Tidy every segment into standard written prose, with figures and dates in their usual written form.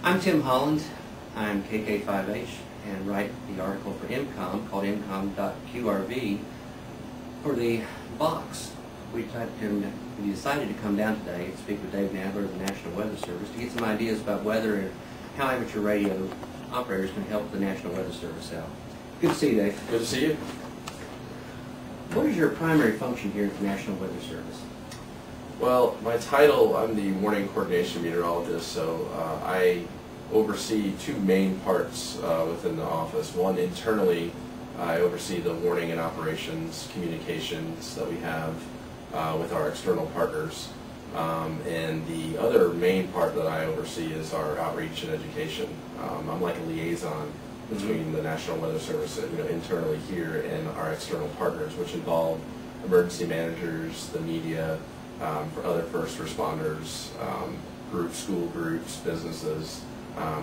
I'm Tim Holland. I'm KK5H and write the article for EmComm called EmComm-QRV for the box. We decided to come down today and speak with Dave Nadler of the National Weather Service to get some ideas about weather and how amateur radio operators can help the National Weather Service out. Good to see you, Dave. Good to see you. What is your primary function here at the National Weather Service? Well, my title, I'm the warning coordination meteorologist, so I oversee two main parts within the office. One, internally, I oversee the warning and operations communications that we have with our external partners. And the other main part that I oversee is our outreach and education. I'm like a liaison between the National Weather Service, internally here, and our external partners, which involve emergency managers, the media, for other first responders, groups, school groups, businesses.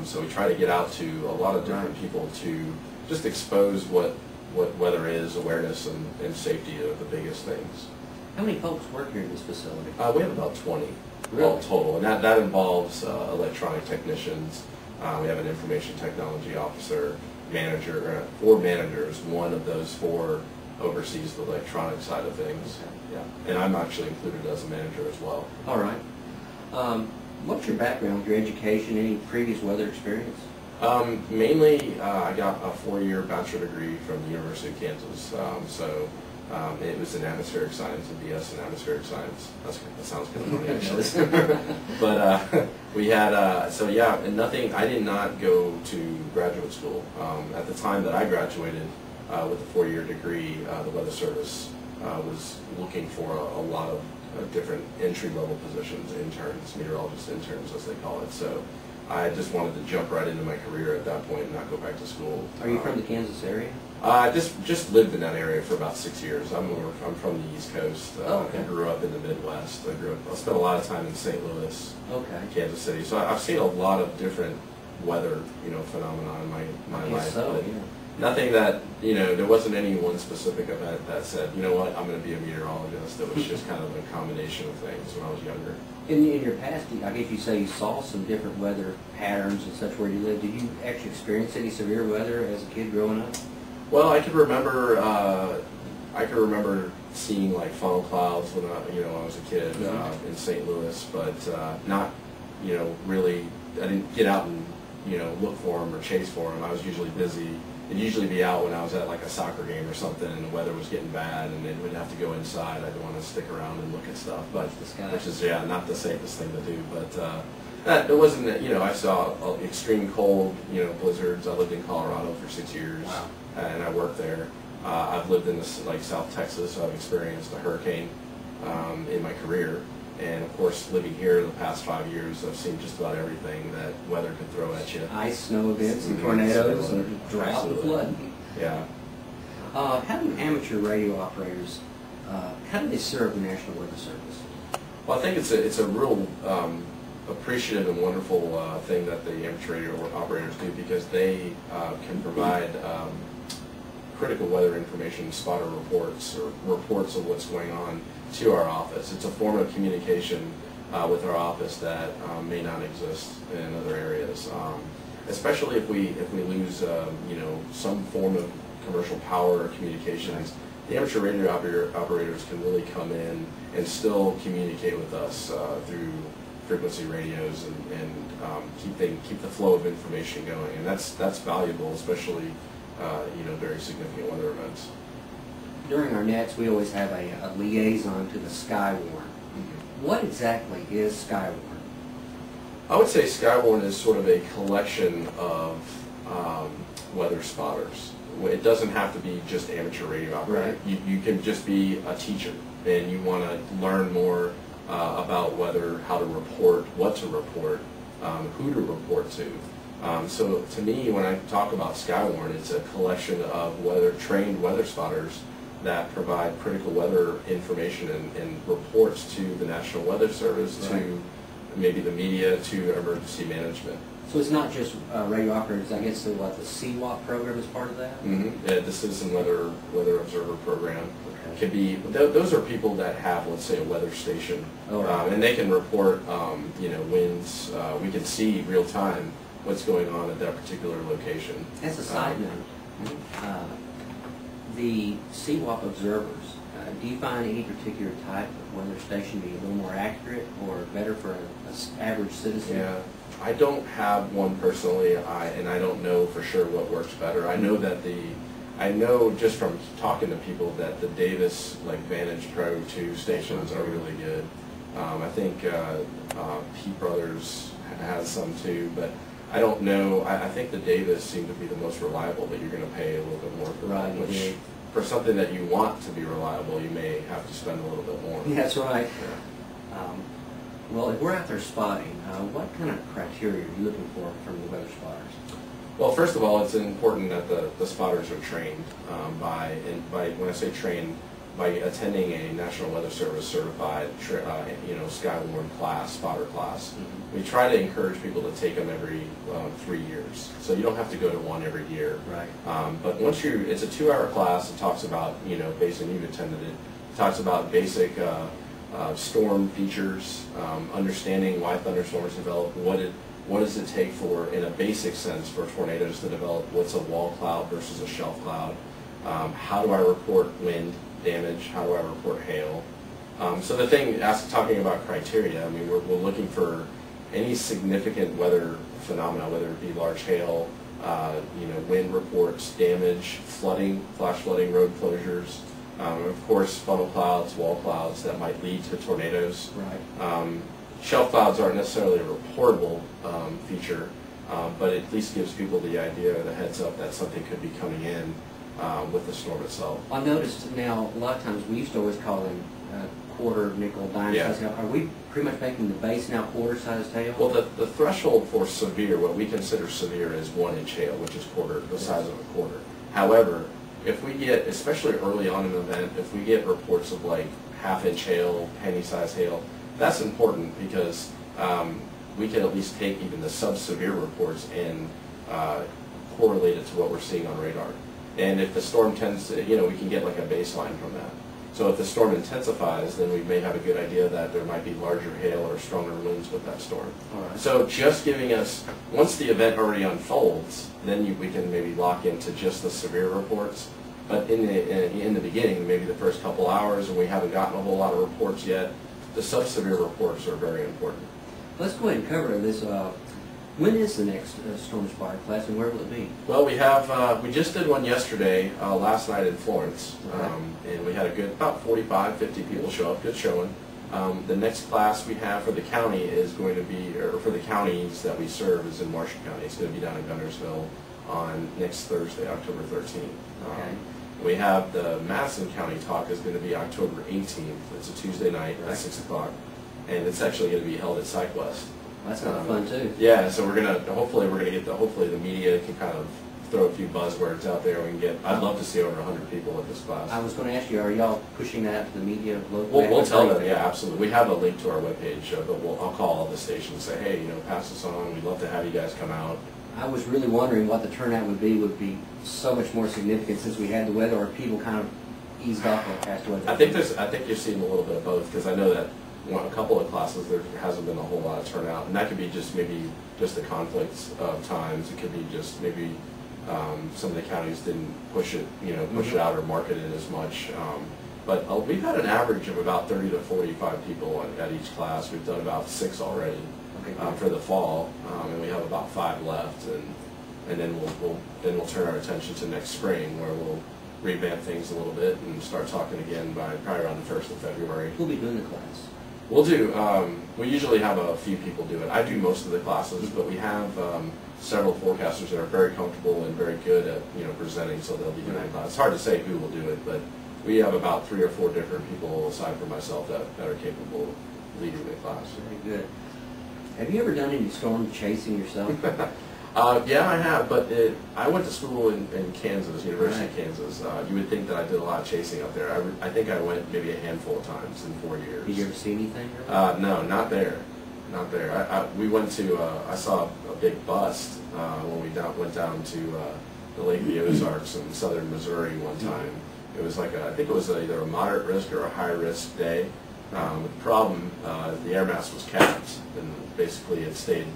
So we try to get out to a lot of different people to just expose what weather is, awareness and safety are the biggest things. How many folks work here in this facility? We have about 20 really? All total, and that involves electronic technicians. We have an information technology officer, manager, 4 managers. One of those 4 oversees the electronic side of things. Okay. Yeah, and I'm actually included as a manager as well. All right. What's your background, your education, any previous weather experience? Mainly, I got a 4-year bachelor degree from the University of Kansas. It was in atmospheric science, a BS in atmospheric science. That sounds kind of funny, actually. But we had, and nothing, I did not go to graduate school. At the time that I graduated with a 4-year degree, the Weather Service was looking for a lot of different entry-level positions, interns, meteorologist interns as they call it. So I just wanted to jump right into my career at that point and not go back to school. Are you from the Kansas area? I just lived in that area for about 6 years. I'm from the East Coast. Okay. I grew up in the Midwest. I spent a lot of time in St. Louis, okay, Kansas City. So I've seen a lot of different weather, phenomena in my life. So, but yeah. nothing that, there wasn't any one specific event that said, you know what, I'm going to be a meteorologist. It was just kind of a combination of things when I was younger. In your past, I guess you say you saw some different weather patterns and such where you lived. Did you actually experience any severe weather as a kid growing up? Well, I could remember seeing like funnel clouds when I was a kid in St. Louis, but not, really. I didn't get out and look for them or chase for them. I was usually busy. It'd usually be out when I was at like a soccer game or something, and the weather was getting bad, and then we'd have to go inside. I'd want to stick around and look at stuff, but which is not the safest thing to do. But it wasn't. I saw extreme cold, blizzards. I lived in Colorado for 6 years. Wow. And I worked there. I've lived in South Texas, so I've experienced a hurricane in my career. And of course, living here the past 5 years, I've seen just about everything that weather could throw at you. Ice, snow events, and tornadoes, and drought and flood. Yeah. How do amateur radio operators, how do they serve the National Weather Service? Well, I think it's a real appreciative and wonderful thing that the amateur radio operators do, because they can provide critical weather information, spotter reports, or reports of what's going on to our office. It's a form of communication with our office that may not exist in other areas, especially if we lose some form of commercial power or communications. The amateur radio operators can really come in and still communicate with us through frequency radios and keep the flow of information going, and that's valuable, especially very significant weather events. During our nets, we always have a liaison to the Skywarn. Mm-hmm. What exactly is Skywarn? I would say Skywarn is sort of a collection of weather spotters. It doesn't have to be just amateur radio operator. Right. You can just be a teacher and you want to learn more about weather, how to report, what to report, who to report to. So to me, when I talk about Skywarn, it's a collection of trained weather spotters that provide critical weather information and reports to the National Weather Service, right, to maybe the media, to emergency management. So it's not just radio operators. I guess the CWAP program is part of that? Mm-hmm. Yeah, the Citizen Weather Observer Program. Okay. Can be, those are people that have, let's say, a weather station, oh, right, and they can report, winds. We can see real time what's going on at that particular location. As a side note, the CWAP observers, do you find any particular type of weather station to be a little more accurate or better for an average citizen? Yeah, I don't have one personally, and I don't know for sure what works better. I know that I know just from talking to people that the Davis Vantage Pro 2 stations are really good. I think P Brothers has some too, but I don't know. I think the Davis seem to be the most reliable, but you're going to pay a little bit more for that, which for something that you want to be reliable, you may have to spend a little bit more. Yeah, that's right. Yeah. Well, if we're out there spotting, what kind of criteria are you looking for from the weather spotters? Well, first of all, it's important that the spotters are trained when I say trained, by attending a National Weather Service certified, Skywarn class, spotter class. Mm-hmm. We try to encourage people to take them every 3 years, so you don't have to go to one every year. Right. But once it's a 2-hour class. It talks about basic. You've attended it. It talks about basic storm features, understanding why thunderstorms develop. What does it take in a basic sense, for tornadoes to develop? What's a wall cloud versus a shelf cloud? How do I report wind damage? How do I report hail? So the thing, talking about criteria, I mean, we're looking for any significant weather phenomena, whether it be large hail, wind reports, damage, flooding, flash flooding, road closures, of course, funnel clouds, wall clouds that might lead to tornadoes. Right. Shelf clouds aren't necessarily a reportable feature, but it at least gives people the idea or the heads up that something could be coming in with the storm itself. I noticed now a lot of times we used to always call them quarter, nickel, dime size hail. Are we pretty much making the base now quarter size hail? Well, the threshold for severe, what we consider severe, is 1 inch hail, which is the size of a quarter. However, if we get, especially early on in an event, if we get reports of half-inch hail, penny-size hail, that's important because we can at least take even the sub-severe reports and correlate it to what we're seeing on radar. And if the storm tends to, we can get a baseline from that. So if the storm intensifies, then we may have a good idea that there might be larger hail or stronger winds with that storm. All right. So just giving us, once the event already unfolds, then we can maybe lock into just the severe reports. But in the beginning, maybe the first couple hours, and we haven't gotten a whole lot of reports yet, the sub-severe reports are very important. Let's go ahead and cover this. When is the next storm spotter class, and where will it be? Well, we just did one yesterday, last night in Florence, and we had about 45, 50 people show up. Good showing. The next class we have for the county is going to be, or for the counties that we serve, is in Marshall County. It's going to be down in Guntersville on next Thursday, October 13th. Okay. We have the Madison County talk is going to be October 18th. It's a Tuesday night at 6 o'clock, and it's actually going to be held at SiteWest. That's kind of fun too. Yeah, so hopefully the media can kind of throw a few buzzwords out there. I'd love to see over 100 people at this class. I was going to ask you, are y'all pushing that out to the media locally? We'll tell them, yeah, absolutely. We have a link to our webpage, but I'll call all the stations and say, hey, pass this on. We'd love to have you guys come out. I was really wondering what the turnout would be so much more significant since we had the weather, or people kind of eased off the past weather. I think you're seeing a little bit of both, because I know that a couple of classes there hasn't been a whole lot of turnout, and that could be just maybe just the conflicts of times. It could be just maybe some of the counties didn't push it out or market it as much. But we've had an average of about 30 to 45 people at each class. We've done about 6 already for the fall, and we have about 5 left, and then we'll turn our attention to next spring, where we'll revamp things a little bit and start talking again by probably around the 1st of February. Who'll be doing the class? We'll do. We usually have a few people do it. I do most of the classes, but we have several forecasters that are very comfortable and very good at presenting, so they'll be doing the class. It's hard to say who will do it, but we have about 3 or 4 different people, aside from myself, that are capable of leading the class. Very good. Have you ever done any storm chasing yourself? Yeah, I have, but I went to school in Kansas, University of Kansas. You would think that I did a lot of chasing up there. I think I went maybe a handful of times in 4 years. Did you ever see anything? No, not there. Not there. We went to, I saw a big bust when we went down to the Lake of the Ozarks in southern Missouri one time. It was I think it was either a moderate risk or a high risk day. The problem, the air mass was capped, and basically it stayed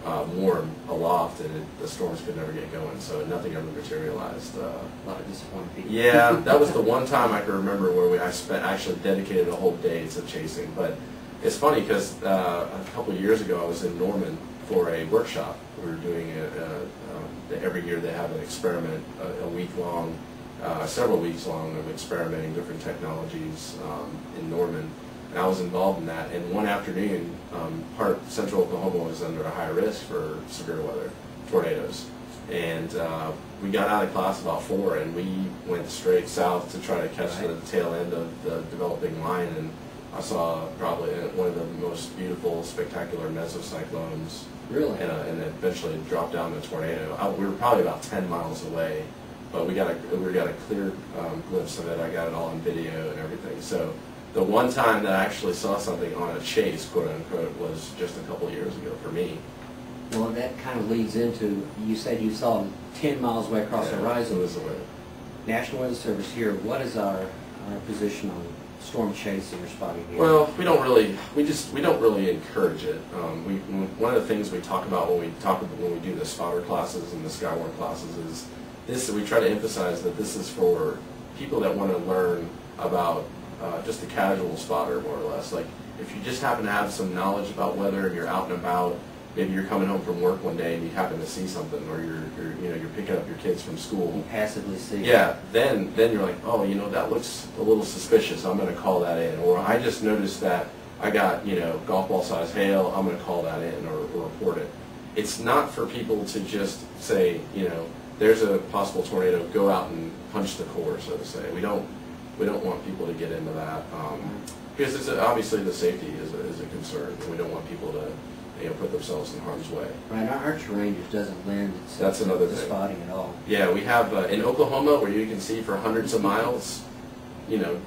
warm aloft, and the storms could never get going, so nothing ever materialized. A lot of disappointed people. Yeah, that was the one time I can remember where I actually dedicated a whole day to chasing. But it's funny because a couple of years ago I was in Norman for a workshop. We were doing every year they have an experiment, a week long, several weeks long of experimenting different technologies in Norman. And I was involved in that. And one afternoon, part of central Oklahoma was under a high risk for severe weather, tornadoes. And we got out of class about 4, and we went straight south to try to catch the tail end of the developing line. And I saw probably one of the most beautiful, spectacular mesocyclones. Really? And eventually it dropped down to a tornado. We were probably about 10 miles away, but we got a clear glimpse of it. I got it all on video and everything. So the one time that I actually saw something on a chase, quote unquote, was just a couple of years ago for me. Well, that kind of leads into, you said you saw them 10 miles away across the horizon. It was away. National Weather Service here, what is our position on storm chasing or spotting here? Well, we don't really encourage it. One of the things we talk about when we do the spotter classes and the Skywarn classes is this. We try to emphasize that this is for people that want to learn about just a casual spotter, more or less. Like if you just happen to have some knowledge about weather and you're out and about, maybe you're coming home from work one day and you happen to see something, or you're picking up your kids from school. You passively see. Yeah, then you're like, oh, that looks a little suspicious. I'm going to call that in. Or I just noticed that I got golf ball size hail. I'm going to call that in or report it. It's not for people to just say, there's a possible tornado. Go out and punch the core, so to say. We don't want people to get into that because obviously the safety is a concern. We don't want people to put themselves in harm's way. Right, our terrain just doesn't lend That's another to thing. spotting at all. Yeah, we have in Oklahoma where you can see for hundreds of miles.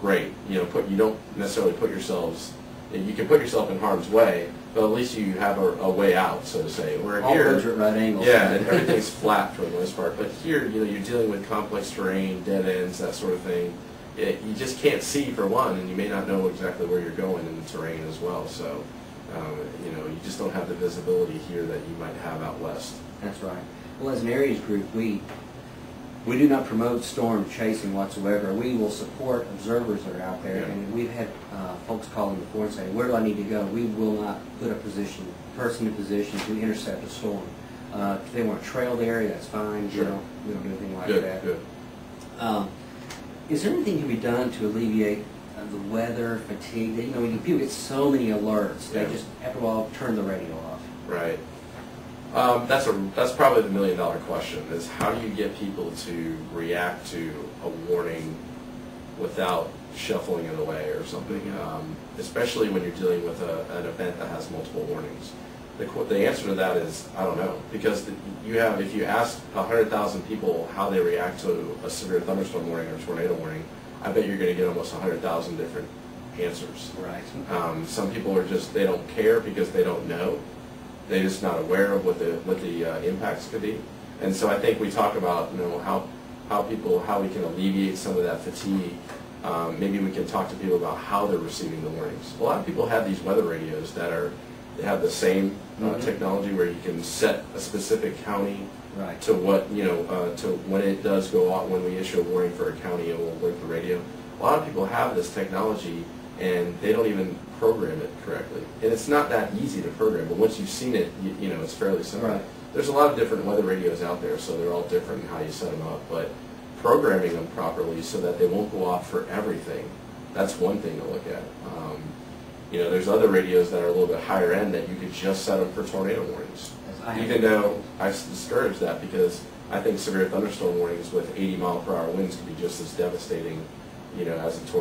Great. You don't necessarily put yourselves. You can put yourself in harm's way, but at least you have a way out, so to say. Where all here, roads are at right angles. yeah, and everything's flat for the most part. But here, you're dealing with complex terrain, dead ends, that sort of thing. You just can't see for one, and you may not know exactly where you're going in the terrain as well. So. You just don't have the visibility here that you might have out west. That's right. Well, as an areas group, we do not promote storm chasing whatsoever. We will support observers that are out there, and we've had folks call in before and say, where do I need to go? We will not put a person in position to intercept a storm. If they want to trail the area, that's fine. Sure. We don't do anything like Good, that. good. Is there anything to be done to alleviate the weather, fatigue? People get so many alerts, they just, after a while, turn the radio off. Right. That's probably the $1 million question, is how do you get people to react to a warning without shuffling it away or something, especially when you're dealing with an event that has multiple warnings. The answer to that is, I don't know, because if you ask 100,000 people how they react to a severe thunderstorm warning or tornado warning, I bet you're going to get almost 100,000 different answers. Right. Some people are just, they don't care because they don't know. They're just not aware of what the impacts could be. And so I think we talk about how we can alleviate some of that fatigue. Maybe we can talk to people about how they're receiving the warnings. A lot of people have these weather radios that they have the same technology where you can set a specific county. Right. To what to when it does go out, when we issue a warning for a county, it will work the radio. A lot of people have this technology and they don't even program it correctly. And it's not that easy to program, but once you've seen it, it's fairly simple. Right. There's a lot of different weather radios out there, so they're all different in how you set them up. But programming them properly so that they won't go off for everything, that's one thing to look at. There's other radios that are a little bit higher end that you could just set them for tornado warnings. Even though I discourage that because I think severe thunderstorm warnings with 80-mile-per-hour winds could be just as devastating, as a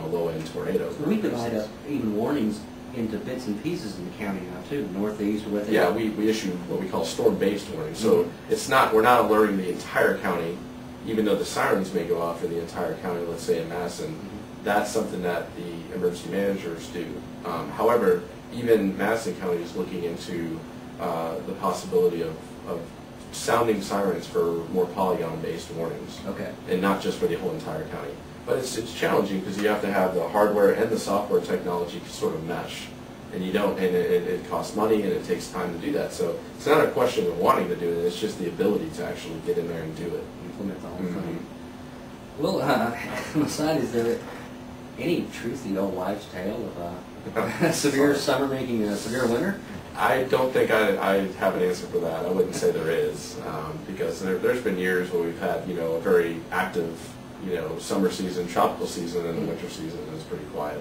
low-end tornado. We divide up even warnings into bits and pieces in the county now too, northeast or whatever. Yeah, we issue what we call storm-based warnings. So we're not alerting the entire county, even though the sirens may go off for the entire county. Let's say in Madison, that's something that the emergency managers do. However, even Madison County is looking into the possibility of sounding sirens for more polygon-based warnings. Okay. And not just for the whole entire county. But it's challenging because you have to have the hardware and the software technology to sort of mesh. And you don't, and it costs money and it takes time to do that. So it's not a question of wanting to do it, it's just the ability to actually get in there and do it. Implement the whole thing. Well, on the side, is there any truth to the old wives' tale of a severe summer making a severe winter? I don't think I have an answer for that. I wouldn't say there is, because there's been years where we've had, a very active, summer season, tropical season, and the winter season is pretty quiet.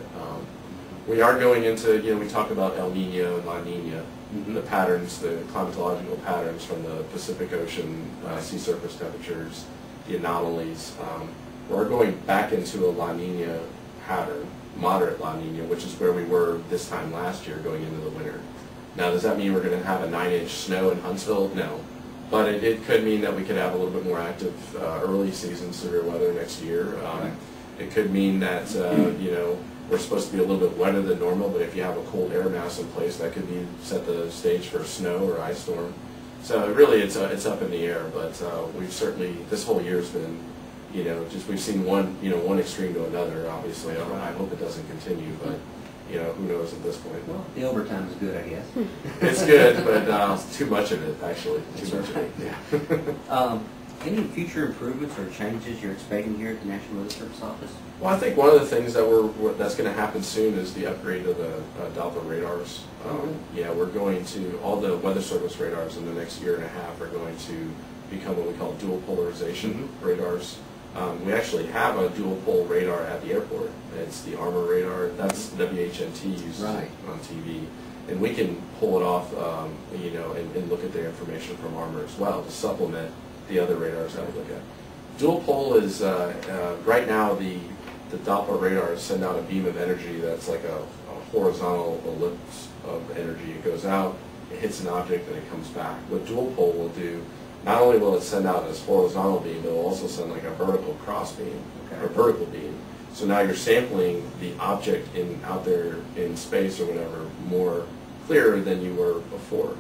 We are going into, we talk about El Nino and La Nina, the patterns, the climatological patterns from the Pacific Ocean, sea surface temperatures, the anomalies. We're going back into a La Nina pattern, moderate La Nina, which is where we were this time last year going into the winter. Now, does that mean we're going to have a 9-inch snow in Huntsville? No. But it could mean that we could have a little bit more active early season severe weather next year. It could mean that, we're supposed to be a little bit wetter than normal, but if you have a cold air mass in place, that could be set the stage for a snow or ice storm. So really, it's up in the air. But we've certainly, this whole year's been, we've seen one extreme to another. Obviously, I hope it doesn't continue, but who knows at this point. Well, the overtime is good, I guess. It's good, but too much of it, actually. Too much of it. Yeah. Any future improvements or changes you're expecting here at the National Weather Service office? Well, I think one of the things that's going to happen soon is the upgrade of the Doppler radars. Yeah, we're going to, all the Weather Service radars in the next year and a half are going to become what we call dual polarization radars. We actually have a dual pol radar at the airport. It's the Armor radar. That's WHNT uses it on TV. And we can pull it off, and look at the information from Armor as well to supplement the other radars that we look at. Dual pol is, right now the Doppler radars send out a beam of energy that's like a horizontal ellipse of energy. It goes out, it hits an object, and it comes back. What dual pol will do, not only will it send out this horizontal beam, but it will also send like a vertical cross beam, or vertical beam. So now you're sampling the object out there in space or whatever more clearer than you were before.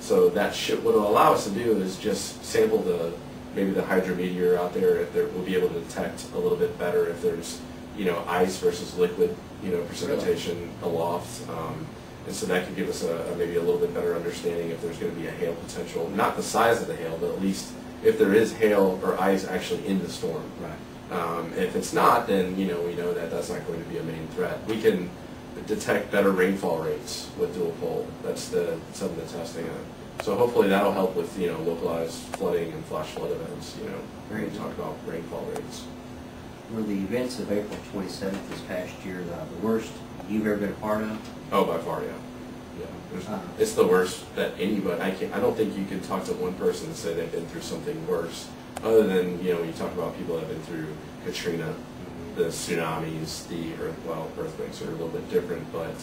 So that what it'll allow us to do is just sample maybe the hydrometeor out there. We'll be able to detect a little bit better if there's ice versus liquid precipitation aloft. And so that could give us maybe a little bit better understanding if there's going to be a hail potential. Not the size of the hail, but at least if there is hail or ice actually in the storm. Right. If it's not, then we know that that's not going to be a main threat. We can detect better rainfall rates with dual pol. That's some of the testing. So hopefully that'll help with localized flooding and flash flood events. We talk about rainfall rates. Were the events of April 27th this past year the worst you've ever been a part of? Oh, by far, yeah. It's the worst that anybody. I don't think you can talk to one person and say they've been through something worse, other than you talk about people that have been through Katrina, the tsunamis, earthquakes are a little bit different, but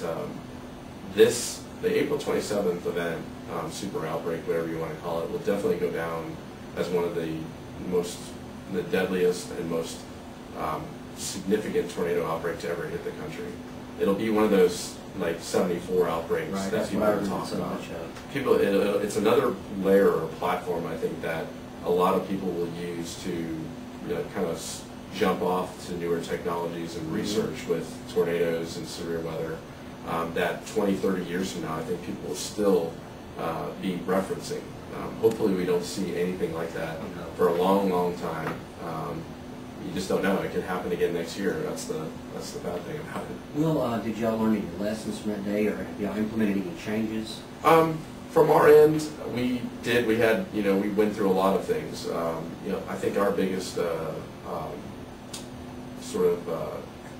the April 27th event, super outbreak, whatever you want to call it, will definitely go down as one of the deadliest and most significant tornado outbreak to ever hit the country. It'll be one of those like 74 outbreaks that people are talking about. It's another layer or platform, I think, that a lot of people will use to kind of jump off to newer technologies and research with tornadoes and severe weather. That 20, 30 years from now, I think people will still be referencing. Hopefully we don't see anything like that for a long, long time. You just don't know. It could happen again next year. That's the bad thing about it. Well, did y'all learn any lessons from that day, or have y'all implemented any changes? From our end, we did. We had, we went through a lot of things. I think our biggest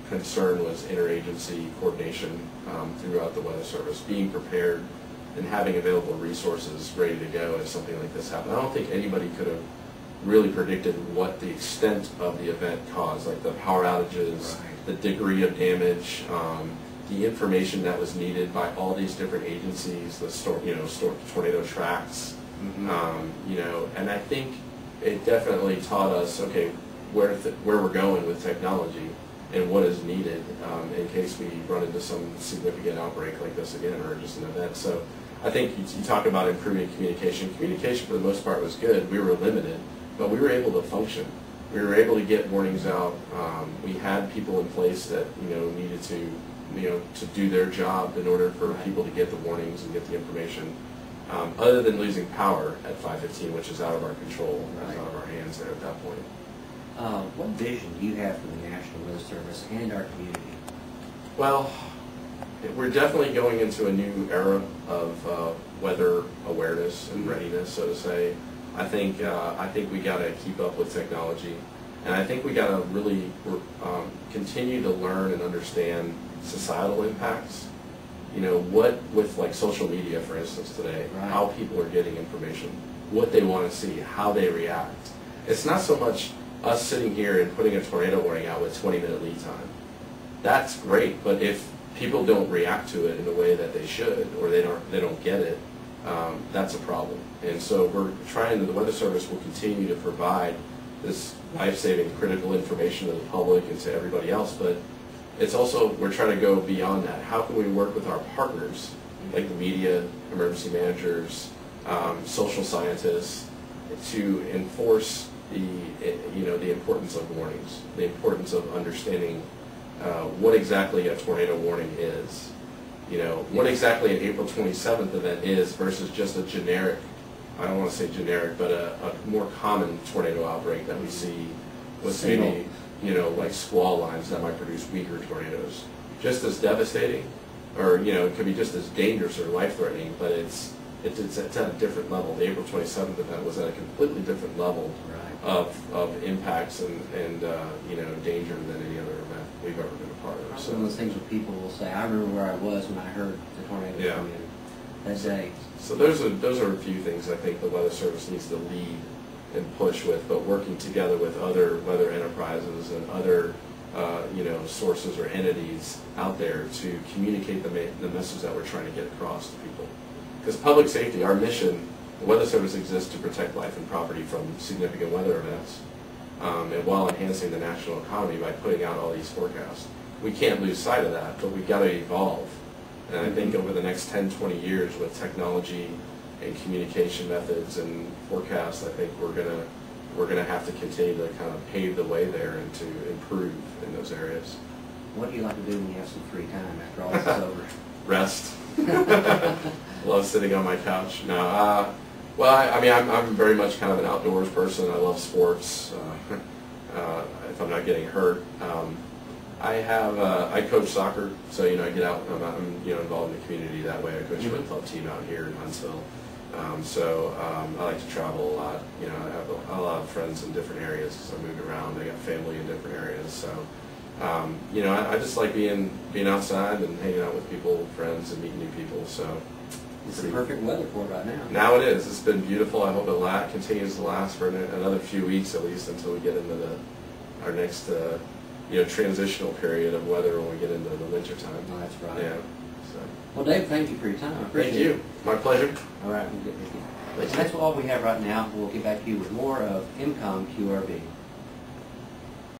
concern was interagency coordination throughout the Weather Service, being prepared and having available resources ready to go if something like this happened. I don't think anybody could have really predicted what the extent of the event caused, like the power outages, the degree of damage, the information that was needed by all these different agencies, the tornado tracks, and I think it definitely taught us, okay, where we're going with technology and what is needed in case we run into some significant outbreak like this again, or just an event. So I think you talk about improving communication. Communication for the most part was good. We were limited, but we were able to function. We were able to get warnings out. We had people in place that needed to to do their job in order for people to get the warnings and get the information. Other than losing power at 5:15, which is out of our control, it's out of our hands there at that point. What vision do you have for the National Weather Service and our community? Well, we're definitely going into a new era of weather awareness and readiness, so to say. I think we got to keep up with technology, and I think we got to really continue to learn and understand societal impacts. What with like social media, for instance, today, how people are getting information, what they want to see, how they react. It's not so much us sitting here and putting a tornado warning out with 20-minute lead time. That's great, but if people don't react to it in the way that they should, or they don't get it, that's a problem. And so we're trying, the Weather Service will continue to provide this life-saving critical information to the public and to everybody else, but it's also, we're trying to go beyond that. How can we work with our partners, like the media, emergency managers, social scientists, to enforce the importance of warnings, the importance of understanding what exactly a tornado warning is, what exactly an April 27th event is versus just a generic, I don't want to say generic, but a more common tornado outbreak that we see with maybe, like squall lines that might produce weaker tornadoes. Just as devastating, or, it could be just as dangerous or life-threatening, but it's at a different level. The April 27th event was at a completely different level of impacts and danger than any other event we've ever been a part of. So one of those things where people will say, I remember where I was when I heard the tornado come in that day. So those are a few things I think the Weather Service needs to lead and push with, but working together with other weather enterprises and other sources or entities out there to communicate the message that we're trying to get across to people. Because public safety, our mission, the Weather Service exists to protect life and property from significant weather events, and while enhancing the national economy by putting out all these forecasts. We can't lose sight of that, but we've got to evolve. And I think over the next 10, 20 years with technology and communication methods and forecasts, I think we're gonna have to continue to kind of pave the way there and to improve in those areas. What do you like to do when you have some free time after all this is over? Rest. Love sitting on my couch. No, well, I'm very much kind of an outdoors person. I love sports. If I'm not getting hurt, I coach soccer, so I get out. I'm involved in the community that way. I coach a club team out here in Huntsville. I like to travel a lot. I have a lot of friends in different areas because I moved around. I got family in different areas, so I just like being outside and hanging out with people, friends, and meeting new people. So it's the perfect weather for it right now. Now it is. It's been beautiful. I hope it continues to last for another few weeks at least until we get into our next transitional period of weather when we get into the winter time. Oh, that's right. Yeah. So. Well, Dave, thank you for your time. I appreciate it. Thank you. My pleasure. All right, we'll get with you. That's all we have right now. We'll get back to you with more of EmComm-QRV.